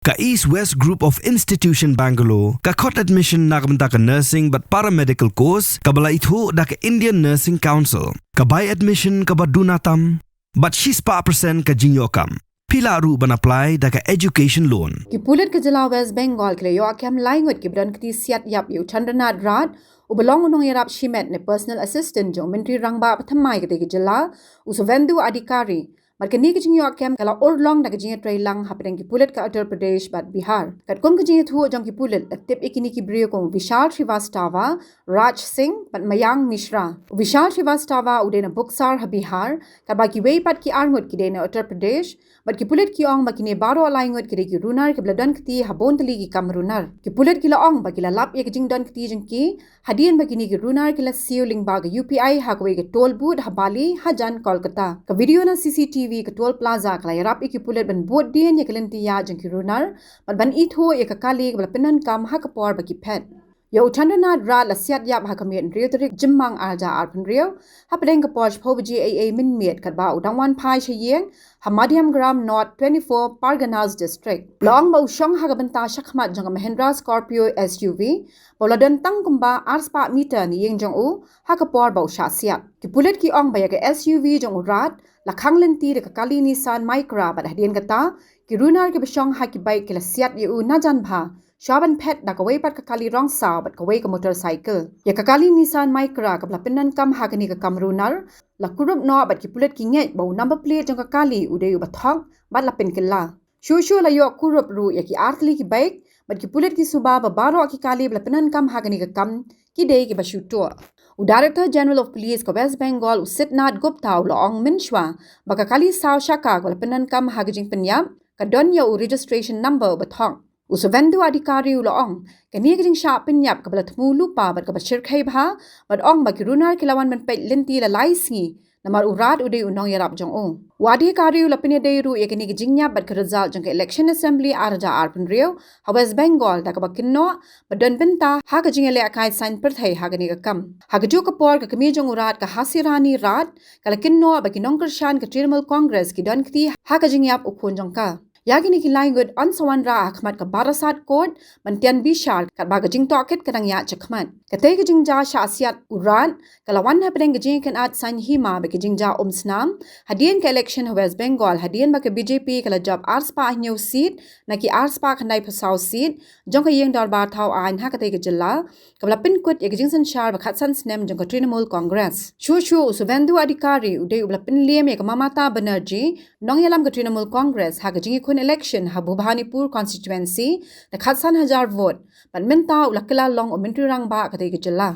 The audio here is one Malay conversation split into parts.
Ka East West Group of Institution Bangalore, ka khot admission nakamta ka nursing but paramedical course, ka bala itho da ka Indian Nursing Council, ka buy admission ka badunatam, but she's pa percent ka jingyokam. Pila ru ban apply da ka education loan. Ki Pulit ka jala West Bengal Kyrwoh kem Ngut ki bran kti Siat yap yu Chandranat Rat u belong unong yarap shimet ne personal assistant Jong menteri rangba pathamai ki jala u sovendu adhikari. Markani ke Jingsiew kem kala orlong da ke Jingsiew tray lang hapeng ki Pulit ka Uttar Pradesh bat Bihar. Kat kom ke Jingsiew thu jong ki Pulit tip ikini ki brio kong Vishal Srivastava, Raj Singh bat Mayang Mishra. Vishal Srivastava udena Buksar ha Bihar, kat ba ki wei pat ki Ngut ki dena Uttar Pradesh, bat ki Pulit ki ong ba ki ne baro alai Ngut ki ki runar ki bladan kti ha bontali ki kam runar. Ki Pulit ki la ong ba ki la lap ye ki jingdan kti jeng ki hadien ba ki ni ki runar ki la siuling ba ga UPI ha kwe ki toll booth ha Bali ha jan Kolkata. Ka video na CCTV ketua Plaza kalai rap iki Pulit ban buat dia nya kelenti ya jeng kirunar ban itho ya kakali bala penan kam ha kapor bagi pet ya Chandranat Rat la Siat yap ha kamien rio terik jemmang arja arpan rio ha pedeng kapor phobji aa min miet kat ba udangwan pai chayeng ha Madhyam Gram North 24 Parganas district long ba ushong ha gabanta shakmat jong Mahindra Scorpio SUV boladan tang kumba arspa meter ni yeng jong u ha kapor ba usha Siat ki Pulit ki ong ba ya SUV jong Rat la khang lenti de kakali Nissan Micra ba hadien kata ki runar ke besong ha ki bike ke la Siat yu na jan bha shaban pet da kawai pat kakali rong saw bat kawai ka motorcycle ya kakali Nissan Micra ka bla penan kam ha kani ka kam runar la kurup no bat ki Pulit ki ngai bau number plate jong kakali ude yu bathok bat la pen killa shu la yo kurup ru ya ki artli ki bike bat ki Pulit ki suba ba baro ki kali bla penan kam ha kani ka kam ki de ki bashuto Director General of Police ka West Bengal Usitnat Gupta Laong Minshwa baka kali saw shaka wala penan kam hagajing penyap ka don ya registration number bathong usovendu adhikari Laong kani gajing sha penyap ka balatmu lupa bat ka bashir khai bha bat ong ba kirunar kilawan man pet lenti la laisngi namar urat ude unong yarap jong o wadi kari la penya deiru ya kani gajing nyap bat ka result jong ka election assembly arja arpun rio ha West Bengal da ka bakinno badan benta ha gajing ele akai sign perthai ha gani ka kam ha gaju ka por ka kami jong urat ka hasirani rat kala kinno ba kinong kershan ka Trinamool Congress ki don kti ha gajing yap ukun jong ka Yagini ki Ngut on sawan ra akhmat ka barasat kod bantian bishar kat baga jing toket kadang ya chakmat katay ka jing ja sha Siat urat kalawan ha pedeng jing kan at san hima ba ki jing ja snam hadien ka election ha West Bengal hadien ba ka BJP kala job arspa new seat na ki arspa khanai phasau seat jong ka yeng darbar thau ain ha katay ka jilla kabla pin kut ya ki jing san shar ba khatsan snem jong ka Trinamool Congress shu suvendu adhikari ude ubla pin liem ya ka Mamata Banerjee nong yalam ka Trinamool Congress ha ka jing election ha Bhubanipur constituency the khatsan hajar vote ban menta ulakla long o mentri rang ba katay ke jalla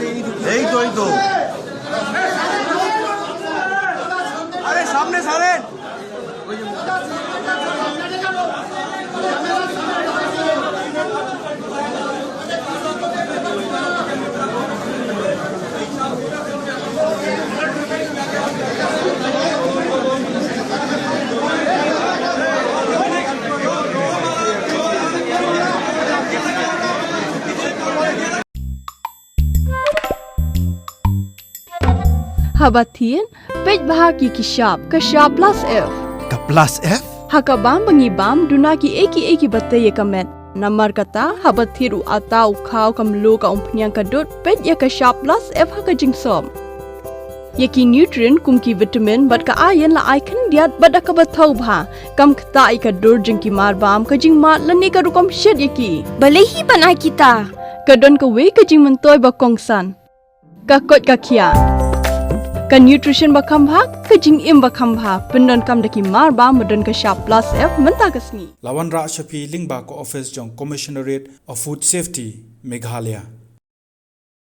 यही तो अरे सामने सारे Habatin, pej bahagi kishap, kashap plus F. Ka plus F? Hakabam bangibam dunaki eki batay kamet. Namar kata habathiru atau kau kamlo ka umpnyang kadut pej ya kashap plus F haka jingsom. Yaki nutrient kumki vitamin bat ka iron la icon diat bat ka bathau bha kam kta ka dur jingki marbam ka jing mat lani ka rukom shed yaki. Balehi banai kita. Kadon ka we ka jing mentoy ba kongsan. Ka kot ka kia. Ka nutrition bakam bha ka jing im bakam bha pendon kam daki mar ba modon ka sharp plus F menta kasni Lawan Ra Shafi Lingba ko office jong commissionerate of food safety Meghalaya